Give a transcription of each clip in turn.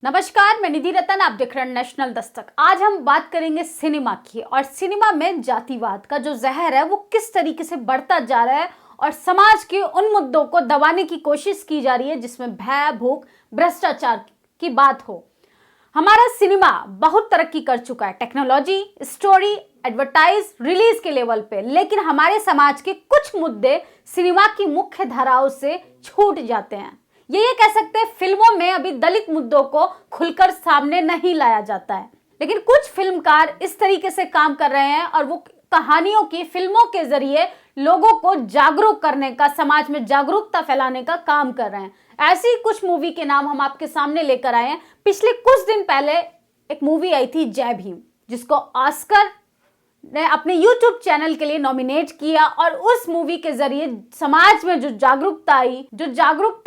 नमस्कार, मैं निधि रतन, आप देख रहे हैं नेशनल दस्तक। आज हम बात करेंगे सिनेमा की, और सिनेमा में जातिवाद का जो जहर है वो किस तरीके से बढ़ता जा रहा है और समाज के उन मुद्दों को दबाने की कोशिश की जा रही है जिसमें भय, भूख, भ्रष्टाचार की बात हो। हमारा सिनेमा बहुत तरक्की कर चुका है टेक्नोलॉजी, स्टोरी, एडवर्टाइज, रिलीज के लेवल पे, लेकिन हमारे समाज के कुछ मुद्दे सिनेमा की मुख्य धाराओं से छूट जाते हैं। ये कह सकते हैं फिल्मों में अभी दलित मुद्दों को खुलकर सामने नहीं लाया जाता है, लेकिन कुछ फिल्मकार इस तरीके से काम कर रहे हैं और वो कहानियों की फिल्मों के जरिए लोगों को जागरूक करने का, समाज में जागरूकता फैलाने का काम कर रहे हैं। ऐसी कुछ मूवी के नाम हम आपके सामने लेकर आए हैं। पिछले कुछ दिन पहले एक मूवी आई थी जय भीम, जिसको ऑस्कर ने अपने YouTube चैनल के लिए नॉमिनेट किया, और उस मूवी के जरिए समाज में जो जागरूकता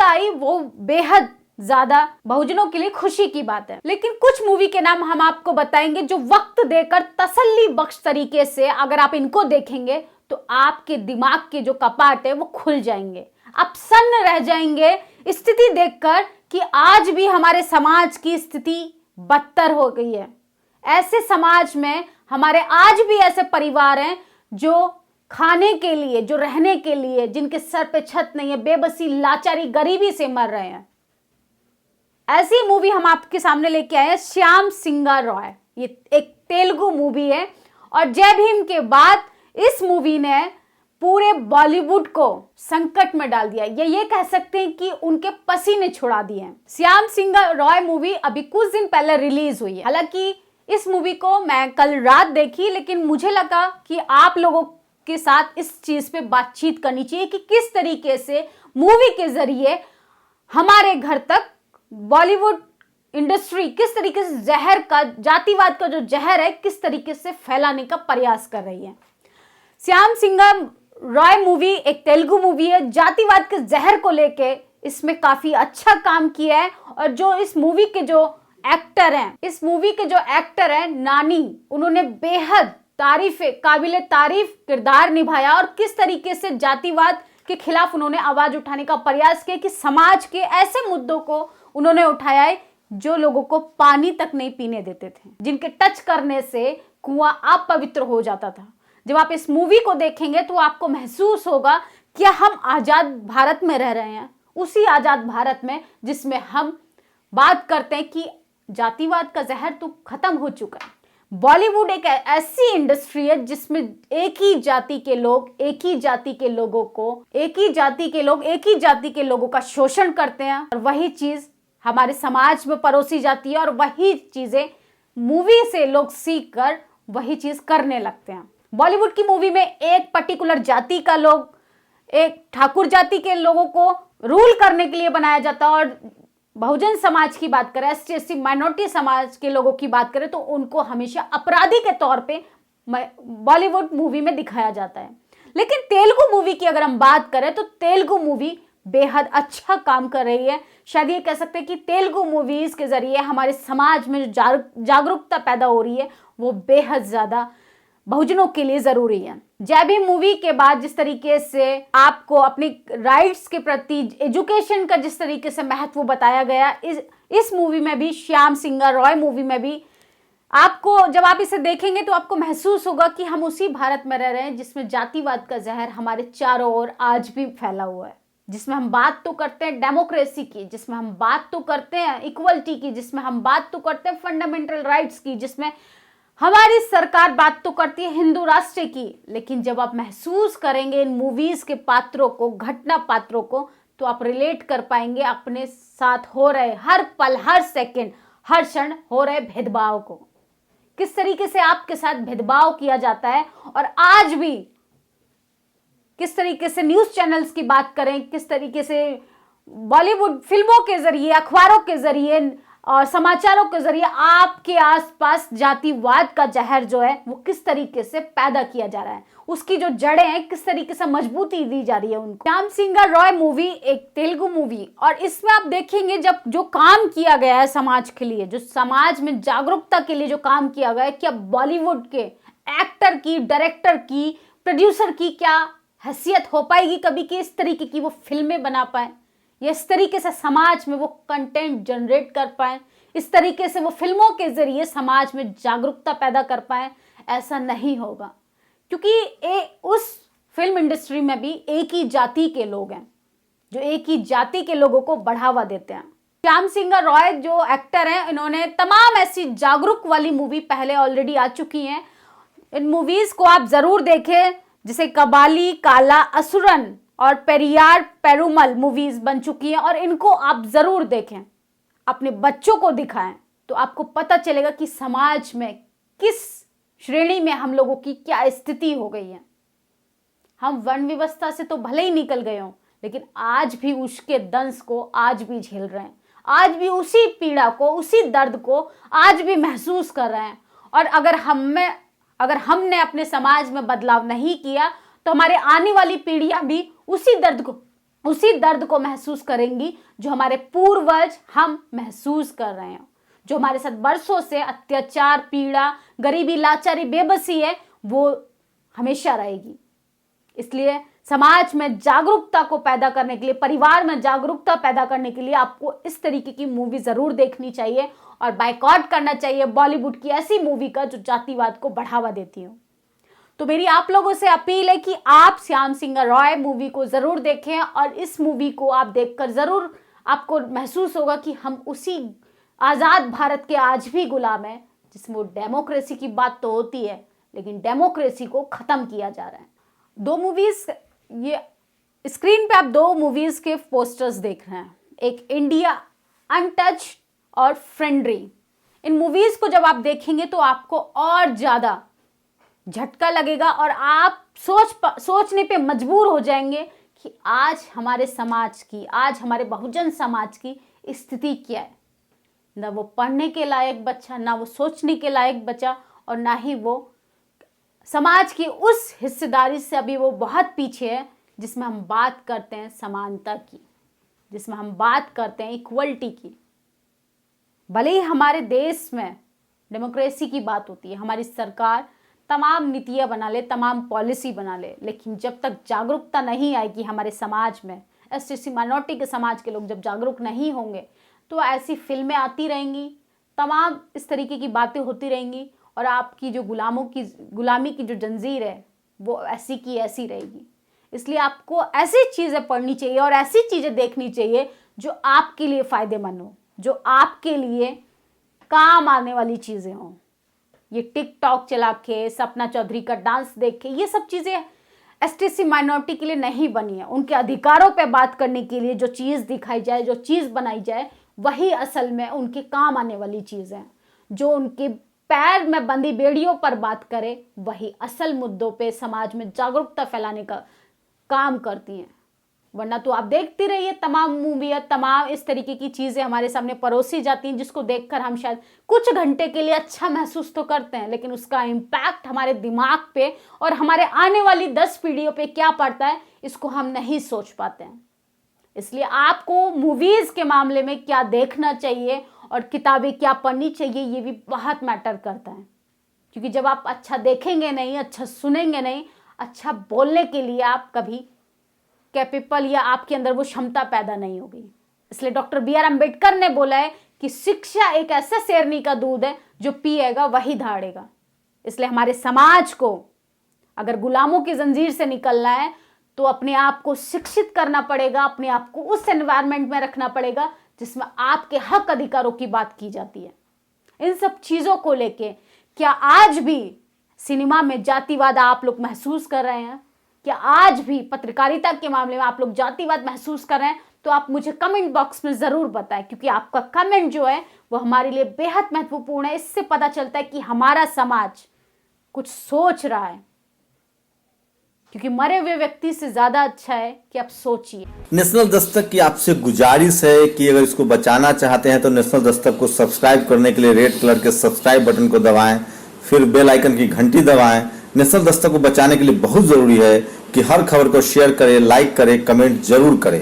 आई वो बेहद ज्यादा बहुजनों के लिए खुशी की बात है। लेकिन कुछ मूवी के नाम हम आपको बताएंगे जो वक्त देकर तसल्ली बख्श तरीके से अगर आप इनको देखेंगे तो आपके दिमाग के जो कपाट है वो खुल जाएंगे। आप सन्न रह जाएंगे स्थिति देखकर कि आज भी हमारे समाज की स्थिति बदतर हो गई है। ऐसे समाज में हमारे आज भी ऐसे परिवार हैं जो खाने के लिए, जो रहने के लिए, जिनके सर पे छत नहीं है, बेबसी, लाचारी, गरीबी से मर रहे हैं। ऐसी मूवी हम आपके सामने लेके आए हैं, श्याम सिंगा रॉय। ये एक तेलुगु मूवी है, और जय भीम के बाद इस मूवी ने पूरे बॉलीवुड को संकट में डाल दिया। ये कह सकते हैं कि उनके पसीने छुड़ा दिए हैं। श्याम सिंगा रॉय मूवी अभी कुछ दिन पहले रिलीज हुई है। हालांकि इस मूवी को मैं कल रात देखी, लेकिन मुझे लगा कि आप लोगों के साथ इस चीज पे बातचीत करनी चाहिए कि किस तरीके से मूवी के जरिए हमारे घर तक बॉलीवुड इंडस्ट्री किस तरीके से जहर का, जातिवाद का जो जहर है, किस तरीके से फैलाने का प्रयास कर रही है। श्याम सिंगा रॉय मूवी एक तेलुगु मूवी है। जातिवाद के जहर को लेके इसमें काफी अच्छा काम किया है, और जो इस मूवी के जो एक्टर हैं नानी, उन्होंने बेहद काबिले तारीफ किरदार निभाया, और किस तरीके से जातिवाद के खिलाफ उन्होंने आवाज उठाने का प्रयास किया कि समाज के ऐसे मुद्दों को उन्होंने उठाया है जो लोगों को पानी तक नहीं पीने देते थे, जिनके टच करने से कुआं अपवित्र हो जाता था। जब आप इस मूवी को देखेंगे तो आपको महसूस होगा कि हम आजाद भारत में रह रहे हैं, उसी आजाद भारत में जिसमें हम बात करते हैं कि जातिवाद का जहर तो खत्म हो चुका है। बॉलीवुड एक ऐसी इंडस्ट्री है जिसमें एक ही जाति के लोग एक ही जाति के लोगों का शोषण करते हैं, और वही चीज हमारे समाज में परोसी जाती है, और वही चीजें मूवी से लोग सीख कर वही चीज करने लगते हैं। बॉलीवुड की मूवी में एक पर्टिकुलर जाति का लोग, एक ठाकुर जाति के लोगों को रूल करने के लिए बनाया जाता है, और बहुजन समाज की बात करें, एसटी एससी माइनॉरिटी समाज के लोगों की बात करें तो उनको हमेशा अपराधी के तौर पे बॉलीवुड मूवी में दिखाया जाता है। लेकिन तेलुगु मूवी की अगर हम बात करें तो तेलुगु मूवी बेहद अच्छा काम कर रही है। शायद ये कह सकते हैं कि तेलुगु मूवीज के जरिए हमारे समाज में जो जागरूकता पैदा हो रही है वो बेहद ज्यादा बहुजनों के लिए जरूरी है। जय भीम मूवी के बाद जिस तरीके से आपको अपने राइट्स के प्रति, एजुकेशन का जिस तरीके से महत्व बताया गया, इस मूवी में भी, श्याम सिंगा रॉय मूवी में भी आपको, जब आप इसे देखेंगे तो आपको महसूस होगा कि हम उसी भारत में रह रहे हैं जिसमें जातिवाद का जहर हमारे चारों ओर आज भी फैला हुआ है। जिसमें हम बात तो करते हैं डेमोक्रेसी की, जिसमें हम बात तो करते हैं इक्वलिटी की, जिसमें हम बात तो करते हैं फंडामेंटल राइट्स की, जिसमें हमारी सरकार बात तो करती है हिंदू राष्ट्र की। लेकिन जब आप महसूस करेंगे इन मूवीज के पात्रों को, घटना पात्रों को, तो आप रिलेट कर पाएंगे अपने साथ हो रहे हर पल, हर सेकंड, हर क्षण हो रहे भेदभाव को। किस तरीके से आपके साथ भेदभाव किया जाता है, और आज भी किस तरीके से न्यूज चैनल्स की बात करें, किस तरीके से बॉलीवुड फिल्मों के जरिए, अखबारों के जरिए और समाचारों के जरिए आपके आसपास जातिवाद का जहर जो है वो किस तरीके से पैदा किया जा रहा है, उसकी जो जड़ें हैं किस तरीके से मजबूती दी जा रही है उनको। श्याम सिंगा रॉय मूवी एक तेलुगु मूवी, और इसमें आप देखेंगे जब जो काम किया गया है समाज के लिए, जो समाज में जागरूकता के लिए जो काम किया गया है, क्या बॉलीवुड के एक्टर की, डायरेक्टर की, प्रोड्यूसर की क्या हैसियत हो पाएगी कभी कि इस तरीके की वो फिल्में बना पाए, या इस तरीके से समाज में वो कंटेंट जनरेट कर पाए, इस तरीके से वो फिल्मों के जरिए समाज में जागरूकता पैदा कर पाए, ऐसा नहीं होगा। क्योंकि उस फिल्म इंडस्ट्री में भी एक ही जाति के लोग हैं जो एक ही जाति के लोगों को बढ़ावा देते हैं। श्याम सिंह रॉय जो एक्टर हैं, इन्होंने तमाम ऐसी जागरूक वाली मूवी पहले ऑलरेडी आ चुकी हैं। इन मूवीज को आप जरूर देखें, जैसे कबाली, काला असुरन और पेरियार पेरुमल मूवीज बन चुकी हैं, और इनको आप जरूर देखें, अपने बच्चों को दिखाएं, तो आपको पता चलेगा कि समाज में किस श्रेणी में हम लोगों की क्या स्थिति हो गई है। हम वर्ण व्यवस्था से तो भले ही निकल गए हों, लेकिन आज भी उसके दंश को आज भी झेल रहे हैं, आज भी उसी पीड़ा को, उसी दर्द को आज भी महसूस कर रहे हैं। और अगर हमने अपने समाज में बदलाव नहीं किया तो हमारे आने वाली पीढ़ियां भी उसी दर्द को महसूस करेंगी जो हमारे पूर्वज हम महसूस कर रहे हैं। जो हमारे साथ बरसों से अत्याचार, पीड़ा, गरीबी, लाचारी, बेबसी है, वो हमेशा रहेगी। इसलिए समाज में जागरूकता को पैदा करने के लिए, परिवार में जागरूकता पैदा करने के लिए आपको इस तरीके की मूवी जरूर देखनी चाहिए और बायकॉट करना चाहिए बॉलीवुड की ऐसी मूवी का जो जातिवाद को बढ़ावा देती हो। तो मेरी आप लोगों से अपील है कि आप श्याम सिंह रॉय मूवी को जरूर देखें, और इस मूवी को आप देखकर जरूर आपको महसूस होगा कि हम उसी आजाद भारत के आज भी गुलाम हैं, जिसमें वो डेमोक्रेसी की बात तो होती है, लेकिन डेमोक्रेसी को खत्म किया जा रहा है। दो मूवीज, ये स्क्रीन पे आप दो मूवीज के पोस्टर्स देख रहे हैं, एक इंडिया अनटच्ड और फ्रेंडली। इन मूवीज को जब आप देखेंगे तो आपको और ज्यादा झटका लगेगा और आप सोचने पे मजबूर हो जाएंगे कि आज हमारे समाज की, आज हमारे बहुजन समाज की स्थिति क्या है। ना वो पढ़ने के लायक बच्चा, ना वो सोचने के लायक बच्चा, और ना ही वो समाज की उस हिस्सेदारी से अभी वो बहुत पीछे है जिसमें हम बात करते हैं समानता की, जिसमें हम बात करते हैं इक्वलिटी की। भले ही हमारे देश में डेमोक्रेसी की बात होती है, हमारी सरकार तमाम नीतियां बना ले, तमाम पॉलिसी बना ले, लेकिन जब तक जागरूकता नहीं आएगी हमारे समाज में, एसटी माइनॉरिटी के समाज के लोग जब जागरूक नहीं होंगे, तो ऐसी फिल्में आती रहेंगी, तमाम इस तरीके की बातें होती रहेंगी, और आपकी जो गुलामी की जो जंजीर है वो ऐसी की ऐसी रहेगी। इसलिए आपको ऐसी चीज़ें पढ़नी चाहिए और ऐसी चीज़ें देखनी चाहिए जो आपके लिए फ़ायदेमंद हो, जो आपके लिए काम आने वाली चीज़ें हों। ये टिकटॉक चला के, सपना चौधरी का डांस देख के, ये सब चीज़ें एसटीसी माइनॉरिटी के लिए नहीं बनी है। उनके अधिकारों पे बात करने के लिए जो चीज़ दिखाई जाए, जो चीज़ बनाई जाए, वही असल में उनके काम आने वाली चीज़ है। जो उनके पैर में बंधी बेड़ियों पर बात करे, वही असल मुद्दों पे समाज में जागरूकता फैलाने का काम करती हैं। वरना तो आप देखते रहिए, तमाम मूवियाँ, तमाम इस तरीके की चीज़ें हमारे सामने परोसी जाती हैं, जिसको देखकर हम शायद कुछ घंटे के लिए अच्छा महसूस तो करते हैं, लेकिन उसका इम्पैक्ट हमारे दिमाग पे और हमारे आने वाली 10 पीढ़ियों पे क्या पड़ता है, इसको हम नहीं सोच पाते हैं। इसलिए आपको मूवीज़ के मामले में क्या देखना चाहिए और किताबें क्या पढ़नी चाहिए, ये भी बहुत मैटर करता है। क्योंकि जब आप अच्छा देखेंगे नहीं, अच्छा सुनेंगे नहीं, अच्छा बोलने के लिए आप कभी कैपेबल या आपके अंदर वो क्षमता पैदा नहीं होगी। इसलिए डॉक्टर BR अम्बेडकर ने बोला है कि शिक्षा एक ऐसा शेरनी का दूध है जो पिएगा वही धाड़ेगा। इसलिए हमारे समाज को अगर गुलामों की जंजीर से निकलना है तो अपने आप को शिक्षित करना पड़ेगा, अपने आप को उस एनवायरनमेंट में रखना पड़ेगा जिसमें आपके हक अधिकारों की बात की जाती है। इन सब चीज़ों को लेके क्या आज भी सिनेमा में जातिवाद आप लोग महसूस कर रहे हैं? क्या आज भी पत्रकारिता के मामले में आप लोग जातिवाद महसूस कर रहे हैं? तो आप मुझे कमेंट बॉक्स में ज़रूर बताएं, क्योंकि आपका कमेंट जो है वो हमारे लिए बेहद महत्वपूर्ण है। इससे पता चलता है कि हमारा समाज कुछ सोच रहा है, क्योंकि मरे हुए व्यक्ति से ज़्यादा अच्छा है कि आप सोचिए। नेशनल दस्तक की आपसे गुजारिश है कि अगर इसको बचाना चाहते हैं तो नेशनल दस्तक को सब्सक्राइब करने के लिए रेड कलर के सब्सक्राइब बटन को दबाएं, फिर बेल आइकन की घंटी दबाएं। नेशनल दस्तक को बचाने के लिए बहुत जरूरी है कि हर खबर को शेयर करें, लाइक करें, कमेंट जरूर करें।